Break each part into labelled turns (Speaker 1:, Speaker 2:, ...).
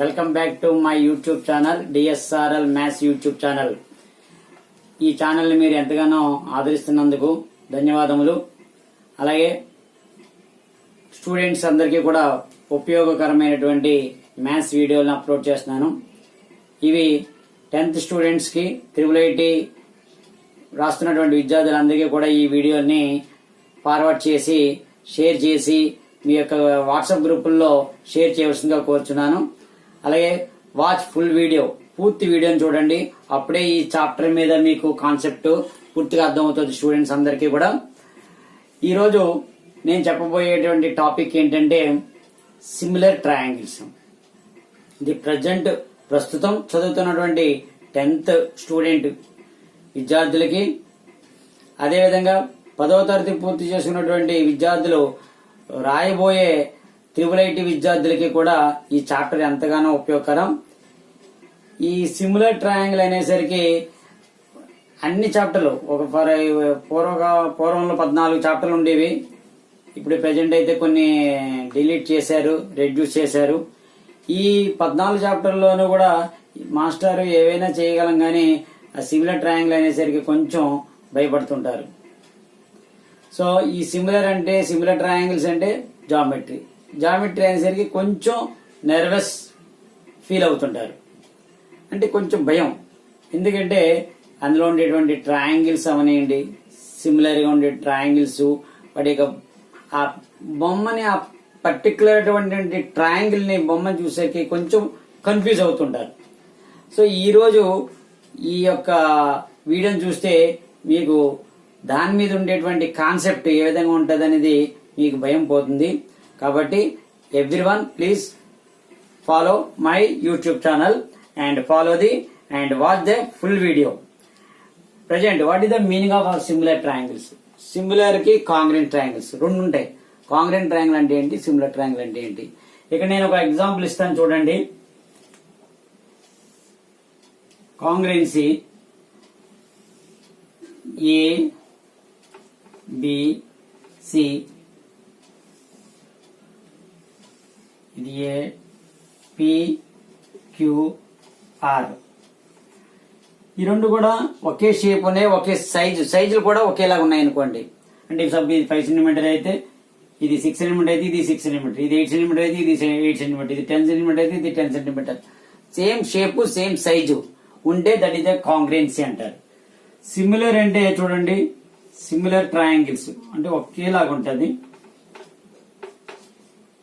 Speaker 1: Welcome back to my YouTube channel DSRL maths YouTube channel. ఈ ఛానల్ని మీరు ఎంతగానో ఆదరిస్తున్నందుకు ధన్యవాదములు. అలాగే స్టూడెంట్స్ అందరికీ కూడా ఉపయోగకరమైనటువంటి మ్యాథ్స్ వీడియోలను అప్లోడ్ చేస్తున్నాను. ఇవి 10th స్టూడెంట్స్కి IIIT రాస్తున్నటువంటి విద్యార్థులందరికీ కూడా ఈ వీడియోని ఫార్వర్డ్ చేసి షేర్ చేసి మీ యొక్క వాట్సాప్ గ్రూపుల్లో షేర్ చేయవలసిందిగా కోరుచున్నాను. అలాగే వాచ్ ఫుల్ వీడియో, పూర్తి వీడియోని చూడండి. అప్పుడే ఈ చాప్టర్ మీద మీకు కాన్సెప్ట్ పూర్తిగా అర్థమవుతుంది స్టూడెంట్స్ అందరికీ కూడా. ఈరోజు నేను చెప్పబోయేటువంటి టాపిక్ ఏంటంటే సిమిలర్ ట్రయాంగిల్స్. ఇది ప్రస్తుతం చదువుతున్నటువంటి 10th స్టూడెంట్ విద్యార్థులకి, అదేవిధంగా 10వ తరగతి పూర్తి చేసుకున్నటువంటి విద్యార్థులు రాయబోయే IIIT విద్యార్థులకి కూడా ఈ చాప్టర్ ఎంతగానో ఉపయోగకరం. ఈ సిమిలర్ ట్రయాంగిల్ అనేసరికి అన్ని చాప్టర్లు పూర్వంలో 14 చాప్టర్లు ఉండేవి. ఇప్పుడు ప్రెజెంట్ అయితే కొన్ని డిలీట్ చేశారు, రెడ్యూస్ చేశారు. ఈ 14 చాప్టర్లోనూ కూడా మాస్టర్ ఏవైనా చేయగలం కానీ ఆ సిమిలర్ ట్రయాంగిల్ అనేసరికి కొంచెం భయపడుతుంటారు. సో ఈ సిమిలర్ ట్రయాంగిల్స్ అంటే జామెట్రీ అనేసరికి కొంచెం నర్వస్ ఫీల్ అవుతుంటారు, అంటే కొంచెం భయం. ఎందుకంటే అందులో ఉండేటువంటి ట్రయాంగిల్స్ అవనేయండి, సిమిలర్గా ఉండే ట్రయాంగిల్స్, వాటి యొక్క ఆ బొమ్మని, ఆ పర్టికులర్ అటువంటి ట్రయాంగిల్ ని బొమ్మను చూసేకి కొంచెం కన్ఫ్యూజ్ అవుతుంటారు. సో ఈరోజు ఈ యొక్క వీడియోని చూస్తే మీకు దాని మీద ఉండేటువంటి కాన్సెప్ట్ ఏ విధంగా ఉంటుంది అనేది మీకు భయం పోతుంది. కాబట్టి everyone please follow my YouTube channel and watch the full video. Present what is the meaning of similar triangles? Similar కి కాంగ్రెంట్ ట్రయాంగిల్స్ రెండు ఉంటాయి. కాంగ్రెంట్ ట్రయాంగిల్ అంటే ఏంటి, సిమిలర్ ట్రయాంగిల్ అంటే ఏంటి? ఇక్కడ నేను ఒక ఎగ్జాంపుల్ ఇస్తాను చూడండి. కాంగ్రెన్సీ ABC, ఇది APQR. ఈ రెండు కూడా ఒకే షేప్ ఉన్నాయి, ఒకే సైజులు కూడా ఒకేలాగా ఉన్నాయి అనుకోండి. అంటే ఇది 5 సెంటీమీటర్ అయితే ఇది 6 సెంటీమీటర్ అయితే ఇది 6 సెంటీమీటర్, ఇది 8 సెంటీమీటర్ అయితే ఇది 8 సెంటీమీటర్, ఇది 10 సెంటీమీటర్ అయితే ఇది 10 centimetre. Same shape same size ఉంటే దట్ ఈస్ ద కాంగ్రెన్సీ అంటారు. సిమిలర్ అంటే చూడండి, సిమిలర్ ట్రయాంగిల్స్ అంటే ఒకేలాగా ఉంటుంది,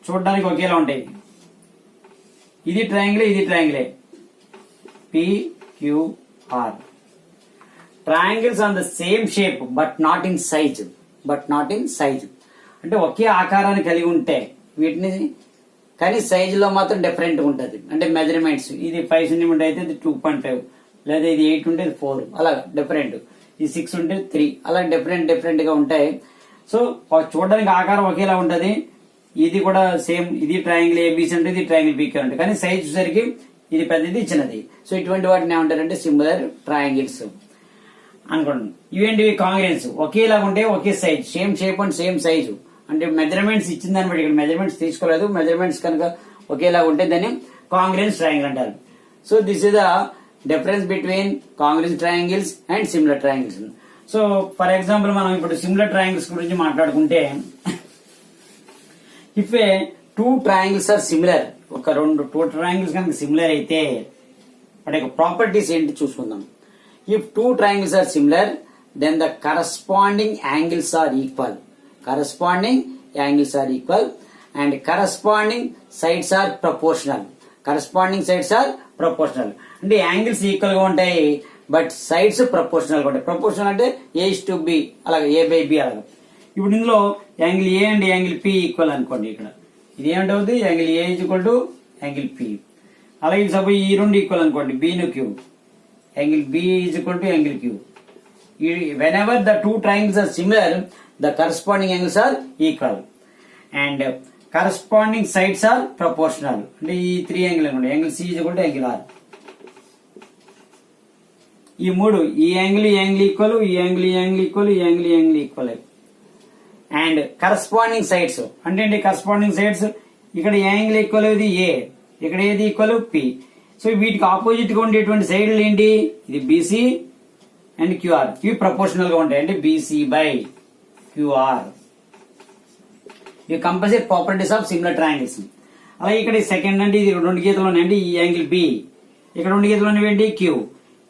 Speaker 1: చూడడానికి ఒకేలా ఉంటాయి. ఇది ట్రయాంగిలే, ఇది ట్రయాంగిలే. PQR triangles on the same shape but not in size. అంటే ఒకే ఆకారాన్ని కలిగి ఉంటే వీటిని కానీ సైజులో మాత్రం డిఫరెంట్ ఉంటుంది. అంటే మెజర్మెంట్స్, ఇది 5 సెంటీమీటర్ అయితే ఇది 2.5, లేదా ఇది 8 ఉంటే 4, అలా డిఫరెంట్. ఇది 6 ఉంటే 3, అలా డిఫరెంట్ గా ఉంటాయి. సో చూడడానికి ఆకారం ఒకేలా ఉంటది. ఇది కూడా సేమ్, ఇది ట్రయాంగిల్ ABC అంటే ఇది ట్రయాంగిల్ PQR అంటే, కానీ సైజ్ సరికి ఇది పెద్దది చిన్నది. సో ఇటువంటి వాటిని ఏమంటారంటే సిమిలర్ ట్రయాంగిల్స్ అనుకోండి. ఇవేంటివి కాంగ్రెన్స్, ఒకేలాగా ఉంటే ఒకే size, same shape and same size. అంటే మెజర్మెంట్స్ ఇచ్చిన దాన్ని బట్టి, ఇక్కడ మెజర్మెంట్స్ తీసుకోలేదు, మెజర్మెంట్స్ కనుక ఒకేలాగా ఉంటే దాన్ని కాంగ్రెన్స్ ట్రయాంగిల్ అంటారు. So this is the difference between congruence triangles and similar triangles. So for example మనం ఇప్పుడు సిమిలర్ ట్రయాంగిల్స్ గురించి మాట్లాడుకుంటే, if a 2 triangles are similar, ఒక 2 ట్రయాంగిల్స్ కనుక సిమిలర్ అయితే వాటి యొక్క ప్రాపర్టీస్ ఏంటి చూసుకుందాం. If 2 triangles are similar then the corresponding angles are equal and corresponding sides are proportional. అంటే యాంగిల్స్ ఈక్వల్ గా ఉంటాయి బట్ సైడ్స్ ప్రపోర్షనల్ గా ఉంటాయి. ప్రపోర్షనల్ అంటే A/B, అలాగే A/B అలాగా. ఇప్పుడు ఇందులో angle A and angle P equal అనుకోండి. ఇక్కడ ఇది ఏమంటుంది, angle A equal to angle P. అలాగే సపోజ్ ఈ రెండు ఈక్వల్ అనుకోండి, B ను Q, angle B equal to angle Q. Whenever the 2 triangles are similar, the corresponding angles are equal and corresponding sides are proportional. అంటే ఈ 3 angle అనుకోండి, angle C equal to angle R. ఈ మూడు, ఈ angle equal, ఈ angle equal, ఈ angle equal. And corresponding sides అంటే corresponding sides ఇక్కడ యాంగిల్ ఈక్వల్ ఇది A, ఇక్కడ ఏది ఈక్వల్ పి. సో వీటికి ఆపోజిట్ గా ఉండేటువంటి సైడ్లు ఏంటి, ఇది బీసీ అండ్ క్యూఆర్, ఇవి ప్రపోర్షనల్ గా ఉంటాయి. అంటే బీసీ బై క్యూఆర్, ఇవి compulsory properties of similar triangles. అలాగే ఇక్కడ సెకండ్ అంటే ఇది రెండు గీతలు ఉన్నాయండి, ఈ యాంగిల్ బి, ఇక్కడ రెండు గీతలు ఉన్నవి ఏంటి క్యూ.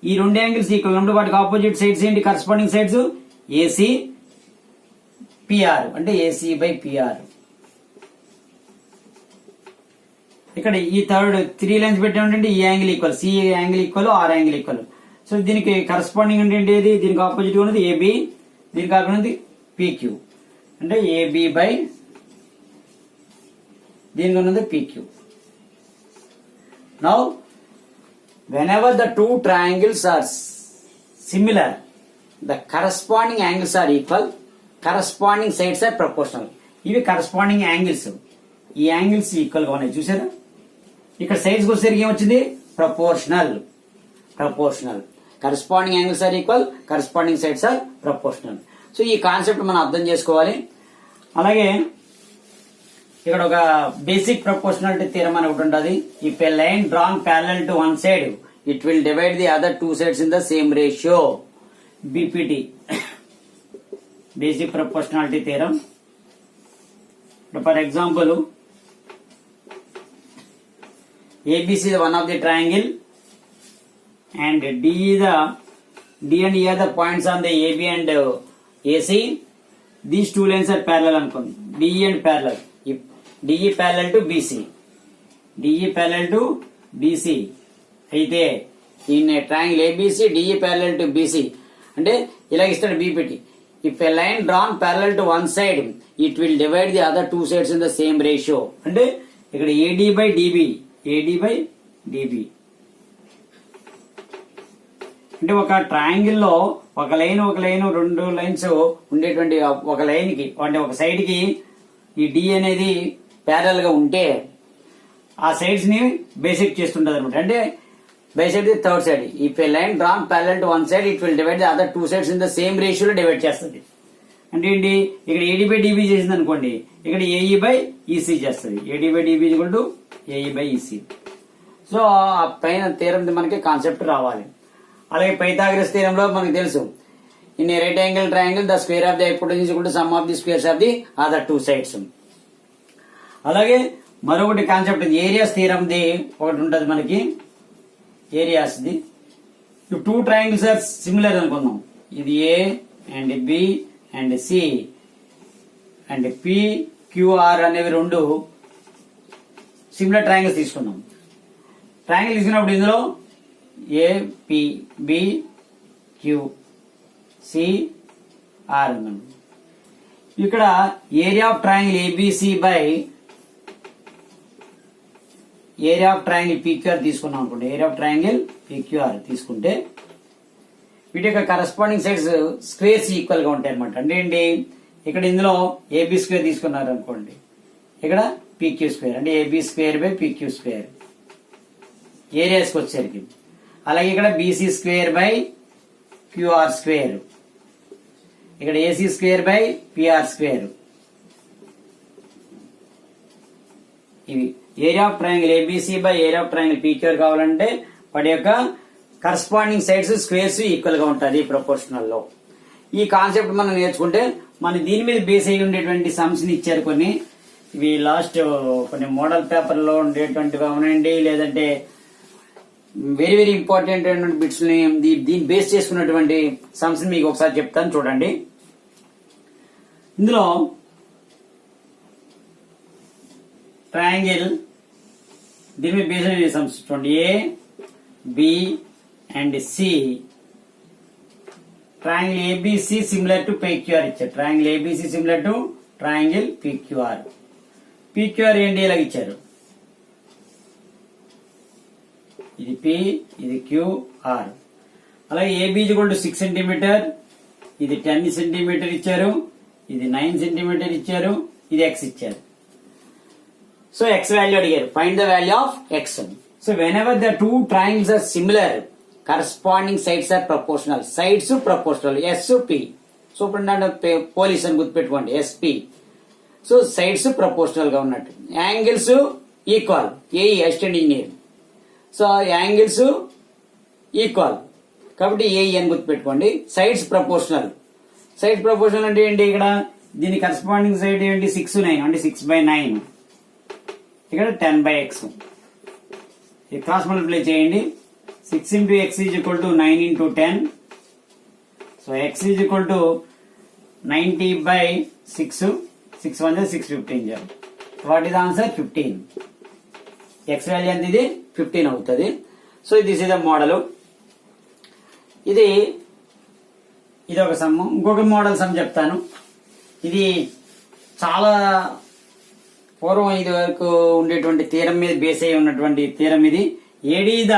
Speaker 1: ఈ రెండు యాంగిల్స్ ఈక్వల్ ఉన్నప్పుడు వాటికి ఆపోజిట్ సైడ్స్ ఏంటి, కరస్పాండింగ్ సైడ్స్ ఏసీ పిఆర్, అంటే ఏసీ బై పిఆర్. ఇక్కడ ఈ థర్డ్ 3 లైన్స్ పెట్టామంటే ఈ angle equal, C angle equal, R angle equal. So దీనికి కరస్పాండింగ్ అంటే ఏది, దీనికి ఆపోజిట్ ఉన్నది ఏబి, దీనికి కాకుండా పిక్యూ, అంటే ఏబి బై దీనికి ఉన్నది PQ. Now whenever the two triangles are similar, the corresponding angles are equal, corresponding sides are proportional. ఇవి కరస్పాండింగ్ యాంగిల్స్, ఈ యాంగిల్స్ ఈక్వల్ గా ఉన్నాయి చూసారా. ఇక్కడ సైడ్స్ వచ్చేసరికి ఏమొచ్చింది, proportional. Corresponding angles are equal, corresponding sides are proportional. So ఈ concept మనం అర్థం చేసుకోవాలి. అలాగే ఇక్కడ ఒక బేసిక్ ప్రపోర్షనాలిటీ థియరం అని ఒకటి ఉంటుంది. If a line drawn parallel to one side it will divide the other two sides in the same ratio, BPT, basic proportionality theorem. For example, ABC is one of the triangle and D and E are the points on the AB and AC. These two lines are parallel అనుకోండి, DE and parallel. DE parallel to BC, DE parallel to BC అయితే in triangle ABC DE parallel to BC అంటే ఇలా ఇస్తాడు BPT. If a line drawn parallel to one side it will divide the other two sides in the same ratio. అంటే ఇక్కడ AD by DB, AD by DB. అంటే ఒక triangle లో ఒక line రెండు లైన్స్ ఉండేటువంటి ఒక లైన్ కి అంటే ఒక సైడ్ కి ఈ D అనేది ప్యారల్ గా ఉంటే ఆ సైడ్స్ ని బేసిక్ చేస్తుంటది అనమాట. అంటే bisect the third side. If a line drawn parallel to one side it will divide the other two sides in the same రేషియోలో డివైడ్ చేస్తుంది. అంటే ఏంటి, ఇక్కడ AD బై DB చేసింది అనుకోండి, ఇక్కడ AE బై EC చేస్తుంది. AD by DB equal to AE by EC. So ఆ పైన థీరం మనకి కాన్సెప్ట్ రావాలి. అలాగే పైథాగరస్ థీరంలో మనకు తెలుసు, in a right angle triangle the square of the hypotenuse equal to sum of the squares of the other two sides. అలాగే మరొకటి కాన్సెప్ట్ ఏరియాస్ థీరం ది ఒకటి ఉంటది మనకి, ఏరియాస్ ది. టూ ట్రయాంగిల్స్ ఆర్ సిమిలర్ అనుకుందాం, ఇది A and B and C and PQR అనేవి రెండు సిమిలర్ ట్రయాంగిల్స్ తీసుకున్నాం. ట్రయాంగిల్ తీసుకున్నప్పుడు ఇందులో APBQCR ఉందండి. ఇక్కడ area of triangle ABC by area of triangle PQR తీసుకున్నాం అనుకోండి. ఏరియా ఆఫ్ ట్రయాంగిల్ PQR తీసుకుంటే వీటి యొక్క కరస్పాండింగ్ సైడ్స్ స్క్వేర్స్ ఈక్వల్ గా ఉంటాయి అనమాట. అంటే ఏంటి, ఇక్కడ ఇందులో AB స్క్వేర్ తీసుకున్నారు అనుకోండి, ఇక్కడ PQ స్క్వేర్, అంటే AB square by PQ square ఏరియాస్కి వచ్చేసరికి. అలాగే ఇక్కడ BC square by QR square, ఇక్కడ AC square by PR square. ఇవి area of triangle ABC by area of triangle PQR కావాలంటే వాటి యొక్క కరస్పాండింగ్ సైడ్స్ స్క్వేర్స్ ఈక్వల్ గా ఉంటుంది ప్రపోర్షనల్ లో. ఈ కాన్సెప్ట్ మనం నేర్చుకుంటే మన దీని మీద బేస్ అయి ఉండేటువంటి సమ్స్ ని ఇచ్చారు కొన్ని. ఇవి లాస్ట్ కొన్ని మోడల్ పేపర్ లో ఉండేటువంటివి అవునండి, లేదంటే వెరీ వెరీ ఇంపార్టెంట్ అయినటువంటి బిట్స్ ని దీన్ని బేస్ చేసుకున్నటువంటి సమ్స్ ని మీకు ఒకసారి చెప్తాను చూడండి. ఇందులో ట్రయాంగిల్ దీని మీద బేస్ అయిన సమ్స్ చూడండి, A, B and C. Triangle ABC similar to PQR ఇచ్చారు. Triangle ABC similar to triangle PQR. PQR ఏంటి ఇలాగ ఇచ్చారు, ఇది P, ఇది QR. అలాగే AB ఈక్వల్ టు 6 సెంటీమీటర్, ఇది 10 సెంటీమీటర్ ఇచ్చారు, ఇది 9 సెంటీమీటర్ ఇచ్చారు, ఇది X ఇచ్చారు. సో X వాల్యూ అడిగారు, find the value of X. So whenever the two triangles are similar corresponding sides are proportional. Sides proportional, SP. So ఇప్పుడు police అని గుర్తుపెట్టుకోండి, SP. సో సైడ్స్ ప్రపోర్షనల్ గా ఉన్నట్టు, angles equal, AE assistant engineer. So angles equal కాబట్టి AE అని గుర్తుపెట్టుకోండి. Sides proportional. Sides proportional అంటే ఏంటి? ఇక్కడ దీని కరస్పాండింగ్ సైడ్ ఏంటి? 6, 9 అంటే 6/9. ఇక్కడ 10/x. క్రాస్ మల్టిప్లై చేయండి. 6 into x is equal to 9 into 10. So x is equal to 90/6. 6 1 615. What is the answer? 15. x value ఎంత? ఇది 15 అవుతుంది. So this is the model. ఇది ఒక సమ్. ఇంకొక మోడల్ సమ్ చెప్తాను. ఇది చాలా పూర్వం ఇది వరకు ఉండేటువంటి థీరం మీద బేస్ అయి ఉన్నటువంటి థీరం ఇది. AD the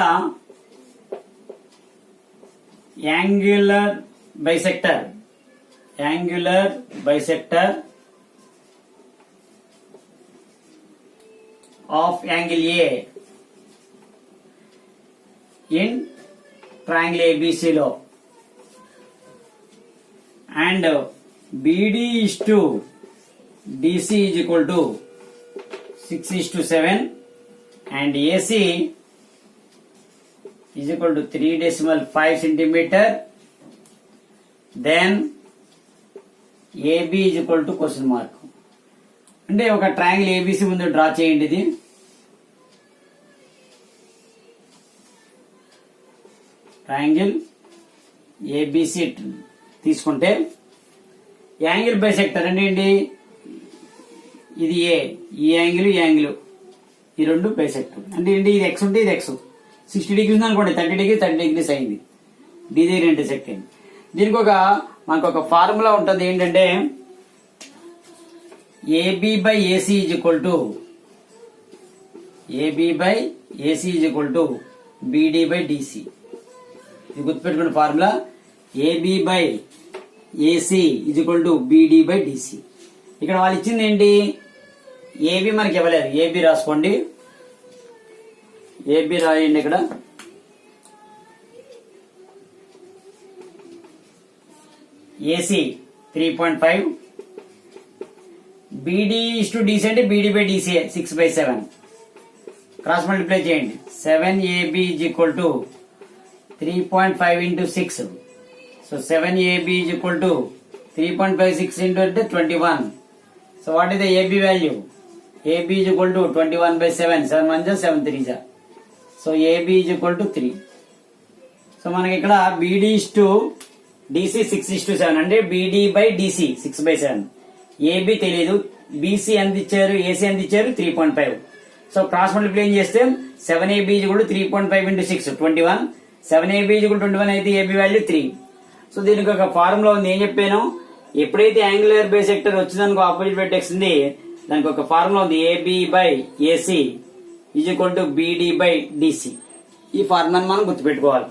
Speaker 1: angular bisector of angle A in triangle ABC లో and BD is to DC is equal to 6:7 and AC is equal to 3.5 centimeter. Then AB is equal to question mark. అంటే ఒక triangle ABC ముందు draw చేయండి. ఇది triangle ABC తీసుకుంటే angle bisector అంటే ఏంటి? ఇది ఏ, ఈ యాంగిల్ ఈ రెండు బైసెక్టర్ అంటే ఏంటి? ఇది ఎక్స్ ఉంటే ఇది ఎక్స్ 60 degrees ఉంది అనుకోండి, 30 degrees అయింది. డి దగ్గర ఇంటర్సెక్ట్ అయింది. దీనికి మనకు ఒక ఫార్ములా ఉంటుంది. ఏంటంటే AB/AC is equal to BD/DC. ఇది గుర్తుపెట్టుకున్న formula. AB/AC is equal to BD/DC. ఇక్కడ వాళ్ళు ఇచ్చింది ఏంటి? AB మనకి ఇవ్వలేదు. AB రాసుకోండి. AB రాయండి. ఇక్కడ AC 3.5. BD is to DC అంటే BD/DC 6/7. క్రాస్ మల్టిప్లై చేయండి. 7AB is equal to 3.5 into 6. So 7AB is equal to 3.56 into 21. So what is the AB value? AB is equal to 21/7. 7 1 7 3. So AB is equal to 3. So మనకి ఇక్కడ BD is to DC 6:7 అంటే BD/DC 6/7. AB తెలియదు, BC ఎంత ఇచ్చారు, AC ఎంత ఇచ్చారు 3.5. So cross multiply చేస్తే 7AB is equal to 3.5 into 6 21. 7AB is equal to 21 అయితే ఏబి వాల్యూ 3. సో దీనికి ఒక ఫార్ములా ఉంది. ఏం చెప్పాను? ఎప్పుడైతే యాంగులర్ బైసెక్టర్ వచ్చిందనుకో ఆపోజిట్ వెర్టెక్స్ ఉంది, దానికి ఒక ఫార్ములా ఉంది. AB/AC is equal to BD/DC. ఈ ఫార్ములాని మనం గుర్తుపెట్టుకోవాలి.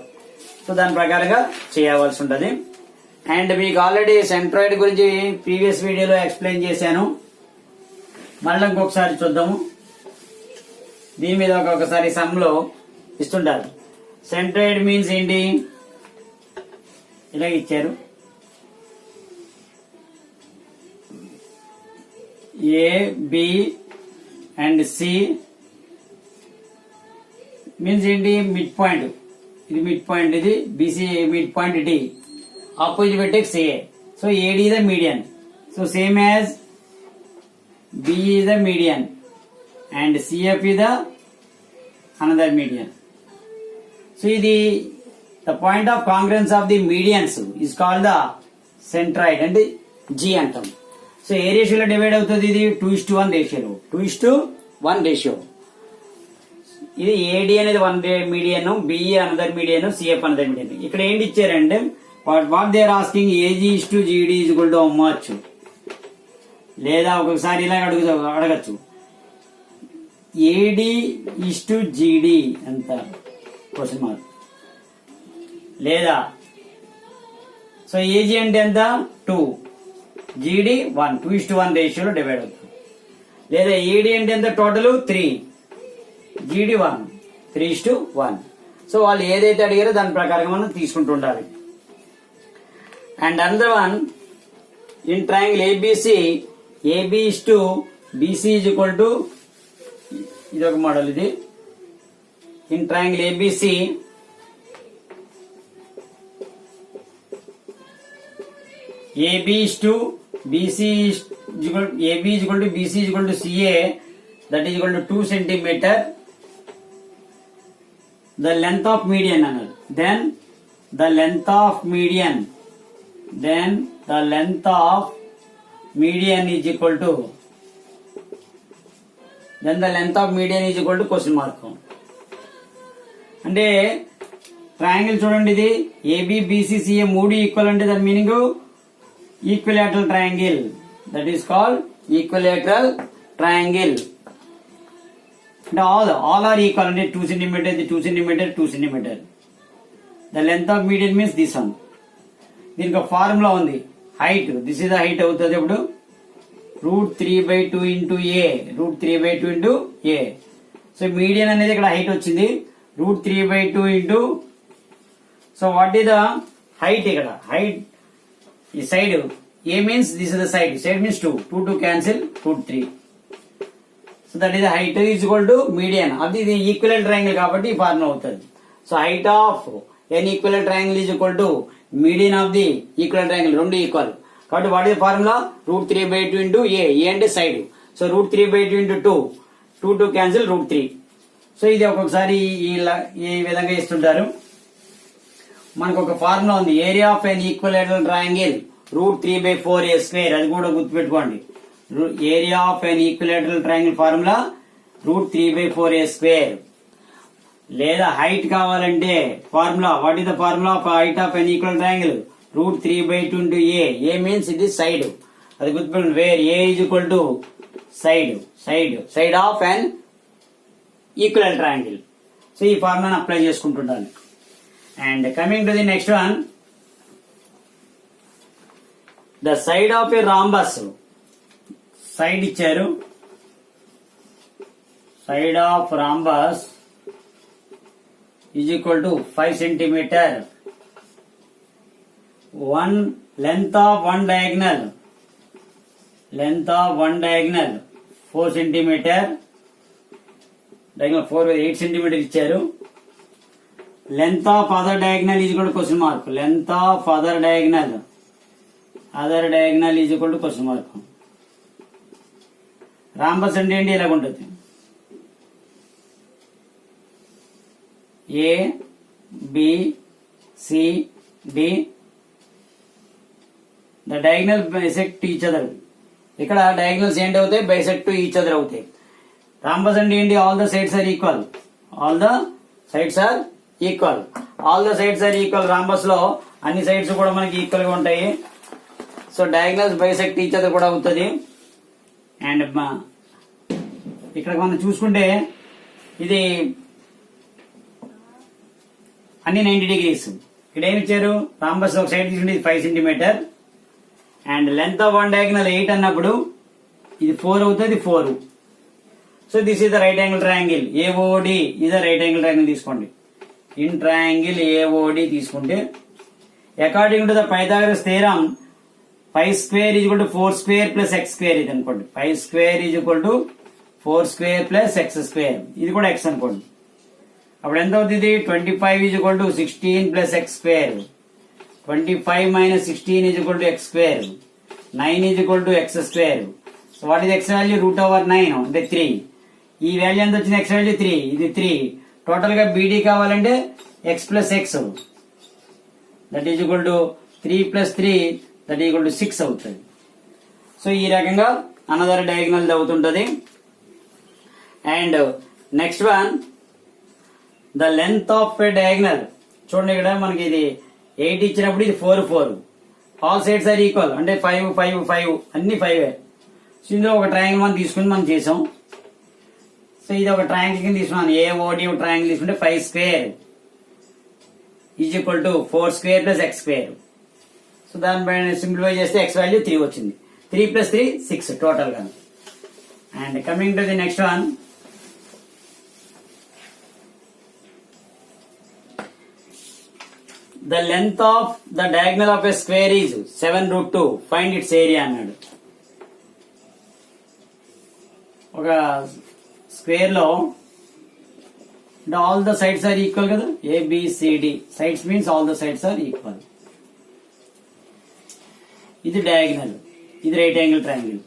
Speaker 1: సో దాని ప్రకారంగా చేయవలసి ఉంటుంది. అండ్ మీకు ఆల్రెడీ సెంట్రాయిడ్ గురించి ప్రీవియస్ వీడియోలో ఎక్స్ప్లెయిన్ చేశాను. మళ్ళీ ఇంకొకసారి చూద్దాము. దీని మీద ఒకసారి సమ్ లో ఇస్తుంటారు. సెంట్రాయిడ్ మీన్స్ ఏంటి? ఇలా ఇచ్చారు. A, B and C means ఏంటి? Mid point. ఇది మిడ్ పాయింట్, ఇది BC mid point D. Opposite vertex A. So AD is the median. So same as B is the median and CF is the another median. So the point of congruence of the medians is called the centroid and G antam. So A ratio lo divide అవుతుంది. ఇది 2:1 ratio. 2:1 ratio. ఇది AD అనేది 1 median, BE another median, CF another median. ఇక్కడ ఏంటి ఇచ్చారంటే what they are asking AG is to GD is equal to how much? లేదా ఒక్కొక్కసారి ఇలా అడగచ్చు. AD is to GD ఎంత? Question mark. లేదా సో AG అంటే ఎంత? 2, GD 1. 2:1 రేషియోలో డివైడ్ అవుతుంది. లేదా AD అంటే ఎంత? Total 3, GD 1. 3:1. సో వాళ్ళు ఏదైతే అడిగారో దాని ప్రకారంగా మనం తీసుకుంటూ ఉండాలి. And another one, in triangle ABC, AB is to BC is equal to ఇది ఒక మోడల్. ఇది in triangle ABC AB is to BC is equal AB is equal to BC is equal to CA, that is equal to 2 centimeter. The length of median అన్నారు. Then the length of median is equal to question mark. అంటే triangle చూడండి, ఇది AB BC CA మూడు equal అంటే దాని meaning equilateral triangle. That is called equilateral triangle. అంటే all are equal అంటే 2 centimeter, 2 centimeter, 2 centimeter. The length of median means this one. దీనికి ఒక ఫార్ములా ఉంది, height. This is the height అవుతుంది ఇప్పుడు √3/2 ఇంటూ ఏ, √3/2 ఇంటూ ఏ. సో మీడియన్ అనేది ఇక్కడ height వచ్చింది, √3/2 into. So what is the height? ఇక్కడ హైట్ ఈ side a means this is the side means 2 cancel, √3. So that is the height is equal to median. అది ఇది equivalent triangle కాబట్టి ఈ formula అవుతుంది. So height of an equivalent triangle is equal to median of the equivalent triangle, రెండు equal. కాబట్టి what is formula? √3/2 into a అంటే side. So √3/2 into 2 cancel, √3. So ఇది ఒక్కొక్కసారి ఈ విధంగా ఇస్తుంటారు. మనకు ఒక ఫార్ములా ఉంది, area of an equilateral triangle √3/4a². అది కూడా గుర్తుపెట్టుకోండి. Area of an equilateral triangle formula √3/4a². లేదా హైట్ కావాలంటే formula, what is the formula of height of an equal triangle? √3/2 into a. A means it is side. అది గుర్తుపెట్టుకోండి, where a is equal to side of an equal triangle. So ఈ ఫార్ములాని apply చేసుకుంటుంటాను. And coming to the next one, the side of A rhombus. Side ఇచ్చారు, side of rhombus is equal to 5 centimeter. Length of one diagonal 4 centimeter. Diagonal 4 8 centimeter ఇచ్చారు. Length of other diagonal is equal to question mark. Length of other diagonal is equal to question mark. Rhombus అంటే ఏంటి? ఇలాగ ఉంటుంది, A B C D. The diagonal bisect each other. ఇక్కడ diagonals ఏంటి అవుతాయి? Bisect to each other అవుతాయి. Rhombus అంటే ఏంటి? All the sides are equal. Rhombus లో అన్ని సైడ్స్ కూడా మనకి ఈక్వల్ గా ఉంటాయి. So diagonals bisect each other కూడా అవుతుంది. అండ్ ఇక్కడ మనం చూసుకుంటే ఇది అన్ని 90 degrees. ఇక్కడ ఏమి ఇచ్చారు? రాంబస్ ఒక సైడ్ తీసుకుంటే ఇది 5 centimeter. And length of one diagonal 8 అన్నప్పుడు ఇది 4 అవుతుంది, 4. So this is the right angle triangle AOD. ఇది రైట్ యాంగిల్ ట్రయాంగిల్ తీసుకోండి. ఇన్ ట్రయాంగిల్ ఏఓడి తీసుకుంటే according to the Pythagoras theorem 5² is equal to 4² plus x². ఇది అనుకోండి, 5² is equal to 4² plus x². ఇది కూడా x అనుకోండి. అప్పుడు ఎంత అవుతుంది? 25 is equal to 16 plus x². 25 minus 16 is equal to x². 9 is equal to x². So what is x value? √9 అంటే 3. ఈ వాల్యూ ఎంత వచ్చింది? x value 3. ఇది 3. టోటల్ గా bd కావాలంటే x plus x, that is equal to 3 plus 3, that equal to 6 అవుతుంది. So ఈ రకంగా అనదర్ డయాగ్నల్ అవుతుంటది. And next one, the length of a diagonal. చూడండి, ఇక్కడ మనకి ఇది 8 ఇచ్చినప్పుడు ఇది 4. ఆల్ సైడ్స్ ఆర్ ఈక్వల్ అంటే 5 అన్ని 5. సో ఇందులో ఒక ట్రయాంగిల్ మనం తీసుకుని మనం చేసాం. సో ఇది ఒక ట్రయాంగిల్ కింద తీసుకున్నాను. ఏఓడి ట్రయాంగిల్ తీసుకుంటే 5² is equal to 4² plus x². So దానిపైన సింప్లిఫై చేస్తే x వాల్యూ 3 వచ్చింది. 3 ప్లస్ 3 6 టోటల్ గా. And coming to the next one, the length of the diagonal of a square is 7√2. Find its area అన్నాడు. ఒక square లో all the sides are equal కదా, ABCD sides means all the sides are equal. ఇది diagonal, ఇది right angle triangle.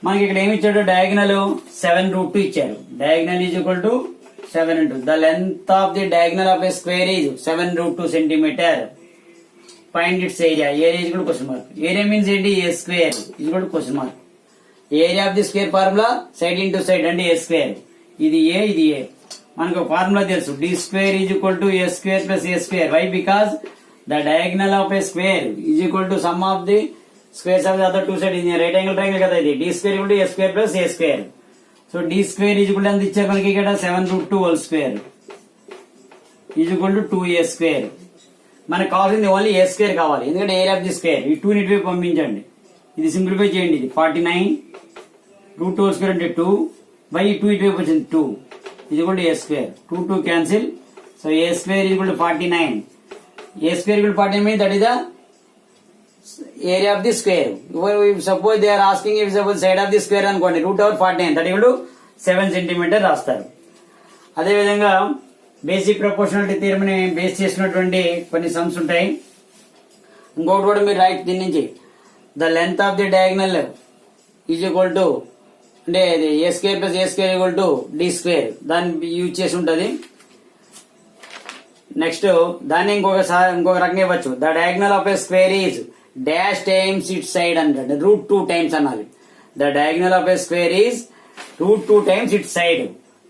Speaker 1: మనకి ఇక్కడ ఏమి ఇచ్చాడు, డయాగ్నల్ 7√2 ఇచ్చారు. Diagonal is equal to 7 into the length of the diagonal of a square is 7√2 centimeter. Find its area. Area is equal to question mark. Area means a square is equal to question mark. Area of the square formula side into side and a square. ఇది A. మనకు formula తెలుసు, d square is equal to a square plus a square. Why? Because the diagonal of a square is equal to sum of the squares of the other two sides. ఇది right angle triangle కదా, ఇది d square equal to a square plus a square. So d square is equal to ఎంత ఇచ్చారు మనకి ఇక్కడ, 7√2 whole square is equal to 2a square. మనకు కావాల్సింది only a square కావాలి, ఎందుకంటే ఏరియా ఆఫ్ ది స్క్వేర్. ఈ 2 ఇటువైపు పంపించండి, ఇది సింప్లిఫై చేయండి. ఇది 49 √2 square అంటే 2 బై 2 ఇటువైపు వచ్చింది 2 is equal to a square. 2 cancel. So a square is equal to 49. A square equal to 49 means that is the area of the square. If suppose they are asking if suppose side of the square అనుకోండి, √49 that equal to 7 centimeter రాస్తారు. అదే విధంగా basic proportionality theorem ని base చేసినటువంటి కొన్ని sums ఉంటాయి. ఇంకొకటి కూడా మీరు రైట్ దీని నుంచి, the length of the diagonal is equal to అంటే a square plus a square equal to d square, దాన్ని యూజ్ చేసి ఉంటుంది. నెక్స్ట్ దాన్ని ఇంకొక రకంగా ఇవ్వచ్చు, the diagonal of a square is dash times it side అంటే √2 టైమ్స్ అనాలి. The diagonal of a square is √2 times it side.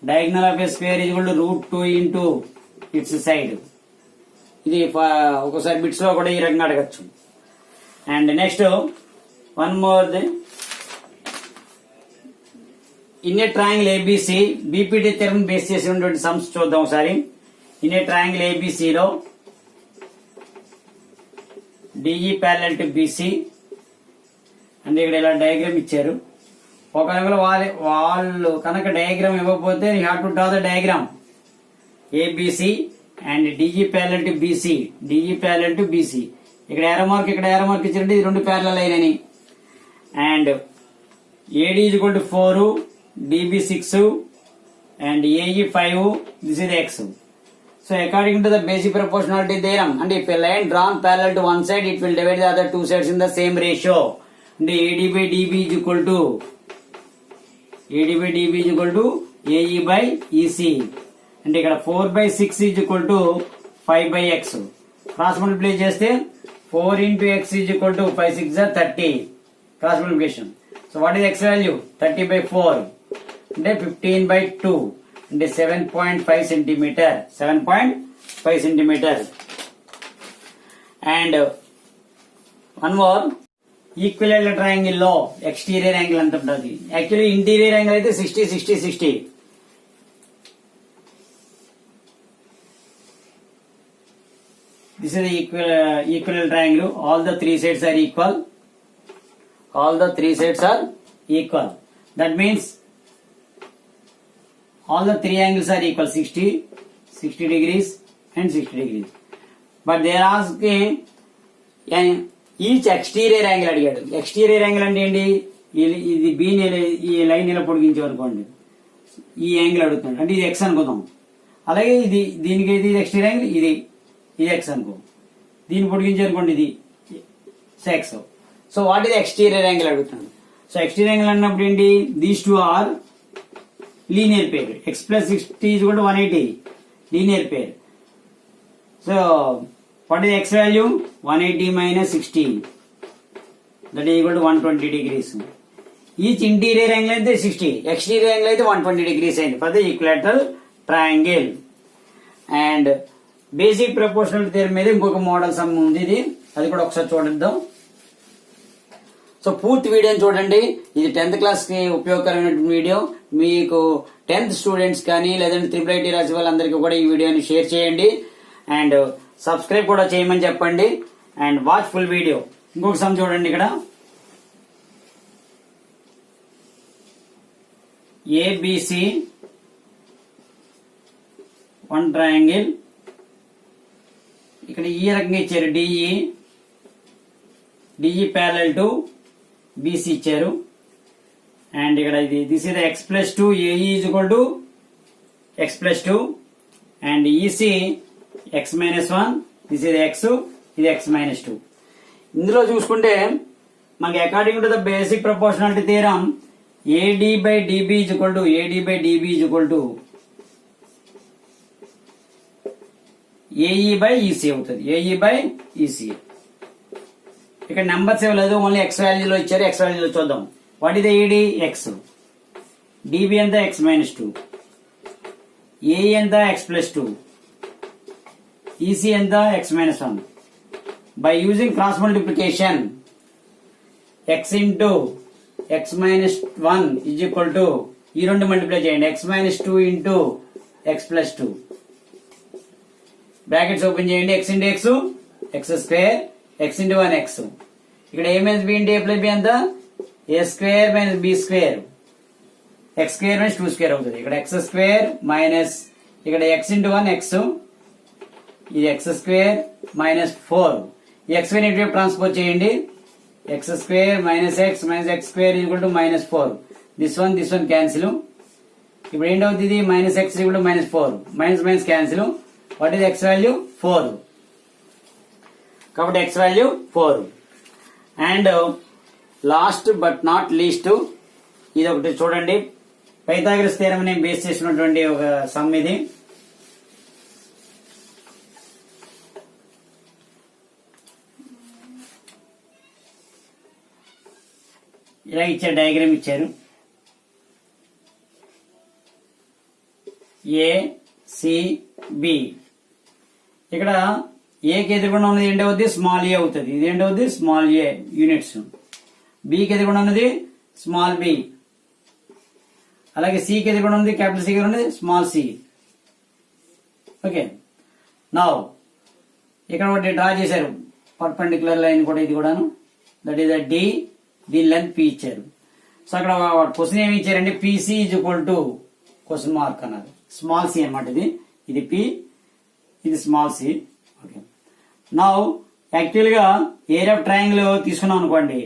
Speaker 1: Diagonal of a square is equal to √2 into its side. ఇది ఒకసారి bits లో కూడా ఈ రకంగా అడగచ్చు. And next one more in a triangle ABC, BPT theorem base చేసినటువంటి sums చూద్దాం ఒకసారి. ఇన్ ఏ ట్రయాంగిల్ ఏబిసిలో డిఈ ప్యారలల్ టు బీసీ అంటే ఇక్కడ ఇలా డయాగ్రామ్ ఇచ్చారు. ఒకవేళ వాళ్ళు కనుక డయాగ్రామ్ ఇవ్వకపోతే you have to draw the diagram ABC and DE parallel to BC, DE parallel to BC. ఇక్కడ ఏరో మార్క్ ఇక్కడ ఏరో మార్క్ ఇచ్చినట్టు ఇది రెండు ప్యారలల్ అయినని. And AD is equal to 4, DB 6 and AE 5. This is x. So according to the basic proportionality theorem, and if a line drawn parallel to one side, it will divide the other two sides in the same ratio. And AD by DB is equal to AE by EC. And ఇక్కడ 4 by 6 is equal to 5 by x. Cross multiply చేస్తే 4 into x is equal to 5 6 are 30. Cross multiplication. So what is x value? 30 by 4. And 15 by 2. అంటే 7.5 centimeter. 7.5 centimeter. And one more, equilateral triangle లో exterior angle ఎంత ఉంటుంది? Actually interior angle అయితే 60 60 60. This is equilateral triangle. All the 3 sides are equal. All the 3 sides are equal. That means all the 3 angles are equal, 60, 60 degrees and 60 degrees. But they are asking each exterior angle అడిగాడు. Exterior angle అంటే ఏంటి? ఇది B ఈ line ఇలా పొడిగించే అనుకోండి, ఈ angle అడుగుతున్నాడు అంటే ఇది ఎక్స్ అనుకుందాం. అలాగే ఇది దీనికి ఇది ఎక్స్టీరియర్ యాంగిల్, ఇది ఎక్స్ అనుకో. దీన్ని పొడిగించే అనుకోండి, ఇది ఎక్స్. సో వాట్ ఇది ఎక్స్టీరియర్ యాంగిల్ అడుగుతున్నాడు. సో ఎక్స్టీరియర్ యాంగిల్ అన్నప్పుడు ఏంటి? These two are linear pair. x plus 60 is equal to 180, linear pair. So what is x value? 180 minus 60, that is equal to 120 degrees. Each interior angle అయితే 60, exterior angle అయితే 120 degrees అయింది for the equilateral triangle. And basic proportional theorem మీద ఇంకొక model some ఉంది, అది కూడా ఒకసారి చూద్దాం. సో పూర్తి వీడియోని చూడండి. ఇది 10th క్లాస్ కి ఉపయోగకరమైన వీడియో. మీకు 10th స్టూడెంట్స్ కానీ లేదంటే IIIT రాసే వాళ్ళందరికీ కూడా ఈ వీడియోని షేర్ చేయండి. అండ్ సబ్స్క్రైబ్ కూడా చేయమని చెప్పండి. And watch full video. ఇంకొక సమ్ చూడండి, ఇక్కడ ఏబిసి వన్ ట్రయాంగిల్. ఇక్కడ ఈ రకంగా ఇచ్చారు, డిఈ ప్యారలల్ టు బీసీ ఇచ్చారు. అండ్ ఇక్కడ ఇది this is x+2 AE is equal to x+2 and EC x-1 this is x, ఇది x-2. ఇందులో చూసుకుంటే మనకి according to the basic proportionality theorem AD/DB is equal to AE by EC అవుతుంది. AE/EC. ఇక్కడ numbers ఇవ్వలేదు, only x వాల్యూలో ఇచ్చారు. x వాల్యూలో చూద్దాం. What is AD? x. DB ఎంత? x-2. AE ఎంత? x+2. EC ఎంత? x-1. By using cross multiplication, x into x-1 is equal to ఈ రెండు మల్టిప్లై చేయండి, x-2 into x+2. Brackets open చేయండి. x into x, x², x into 1 x. ఇక్కడ a minus b into a plus b ఎంత? a² minus b², x² minus 2² అవుతుంది. ఇక్కడ x² minus ఇక్కడ x into 1 x, ఇది x² minus 4. ఈ x ఇటువైపు transpose చేయండి. x² minus x minus x² is equal to -4. this one cancel. ఇప్పుడు ఏంటవుతుంది? minus x is equal to -4. minus cancel. what is x value? 4. కాబట్టి x value 4. And last but not least ఇది ఒకటి చూడండి. Pythagoras theorem ని base చేసినటువంటి ఒక some ఇది. ఇలా ఇచ్చారు, డయాగ్రామ్ ఇచ్చారు. ACB. ఇక్కడ ఏకి ఎదురుకుండా ఉన్నది ఏంటవుద్ది? స్మాల్ ఏ అవుతుంది. ఇది ఏంటవుద్ది? స్మాల్ ఏ యూనిట్స్. బికి ఎదురుకుండా ఉన్నది స్మాల్ బి. అలాగే సికి ఎదురుకుండా ఉన్నది క్యాపిటల్ సి ఉన్నది స్మాల్ సి. ఓకే, నౌ ఇక్కడ ఒకటి డ్రా చేశారు పర్పెండిక్యులర్ లైన్ కూడా, ఇది కూడాను. దట్ ఈస్ డి, దీని లెంత్ పి ఇచ్చారు. సో అక్కడ క్వశ్చన్ ఏమి ఇచ్చారంటే PC is equal to question mark అన్నారు. స్మాల్ సి అనమాట. ఇది పి, ఇది small c. Okay, now actual గా ఏరియా ఆఫ్ ట్రయాంగిల్ తీసుకున్నాం అనుకోండి,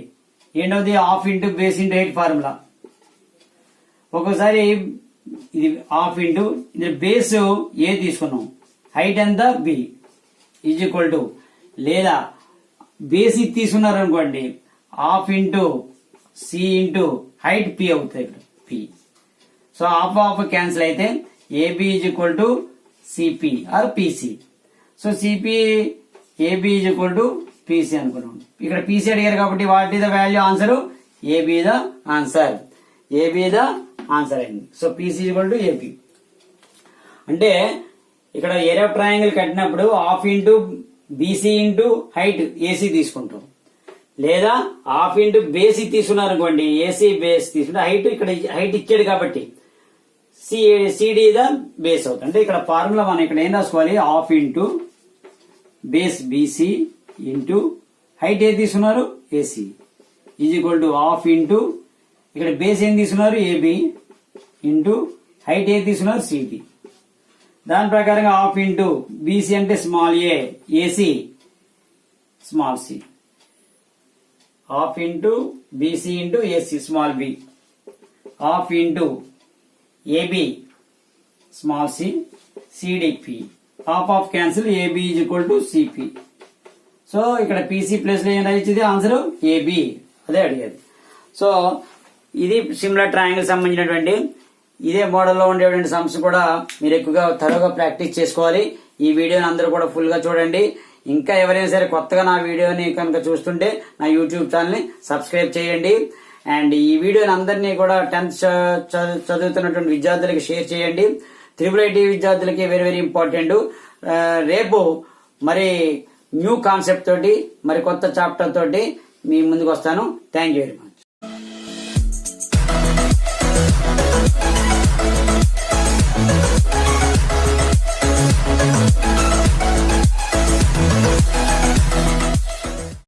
Speaker 1: ఏంటవుతుంది? Half into base into height formula. ఒక్కోసారి ఇది హాఫ్ ఇంటూ ఇది బేస్ ఏ తీసుకున్నాం, హైట్ ఎంత? బి ఈజ్ ఈక్వల్ టు, లేదా బేస్ ఇది తీసుకున్నారు అనుకోండి, half into C into height P అవుతుంది. ఇక్కడ పి. సో హాఫ్ క్యాన్సిల్ అయితే AB is equal to CP or PC. So CP AB is equal to PC అనుకున్నాం. ఇక్కడ పిసి అడిగారు కాబట్టి what is the value? Answer AB the answer. AB the answer అయింది. So PC is equal to AB. అంటే ఇక్కడ area of triangle కట్టినప్పుడు half into BC into height AC తీసుకుంటాం, లేదా హాఫ్ ఇంటూ బేస్ తీసుకున్నారు అనుకోండి, AC బేస్ తీసుకుంటే height ఇక్కడ హైట్ ఇచ్చాడు కాబట్టి CD ద బేస్ అవుతుంది. అంటే ఇక్కడ ఫార్ములా మనం ఇక్కడ ఏం రాసుకోవాలి? Half into base BC into height ఏది తీసుకున్నారు? AC is equal to half into ఇక్కడ బేస్ ఏం తీసుకున్నారు? AB ఇంటూ హైట్ ఏది తీసుకున్నారు? CD. దాని ప్రకారంగా హాఫ్ ఇంటూ BC అంటే small a, AC small c. Half into BC into AC small b. Half into AB small c, CDP. Half cancel, AB is equal to CP. So ఇక్కడ PC plus లో ఏం రాయించింది? Answer AB. అదే అడిగేది. So ఇది similar triangle సంబంధించినటువంటి ఇదే మోడల్లో ఉండేటువంటి సమ్స్ కూడా మీరు ఎక్కువగా త్వరగా ప్రాక్టీస్ చేసుకోవాలి. ఈ వీడియోని అందరూ కూడా ఫుల్ గా చూడండి. ఇంకా ఎవరైనా సరే కొత్తగా నా వీడియోని కనుక చూస్తుంటే నా యూట్యూబ్ ఛానల్ ని సబ్స్క్రైబ్ చేయండి. అండ్ ఈ వీడియోని అందరినీ కూడా 10th చదువుతున్నటువంటి విద్యార్థులకి షేర్ చేయండి. IIIT విద్యార్థులకి వెరీ వెరీ ఇంపార్టెంట్. రేపు మరి న్యూ కాన్సెప్ట్ తోటి మరి కొత్త చాప్టర్ తోటి మీ ముందుకు వస్తాను. Thank you very much.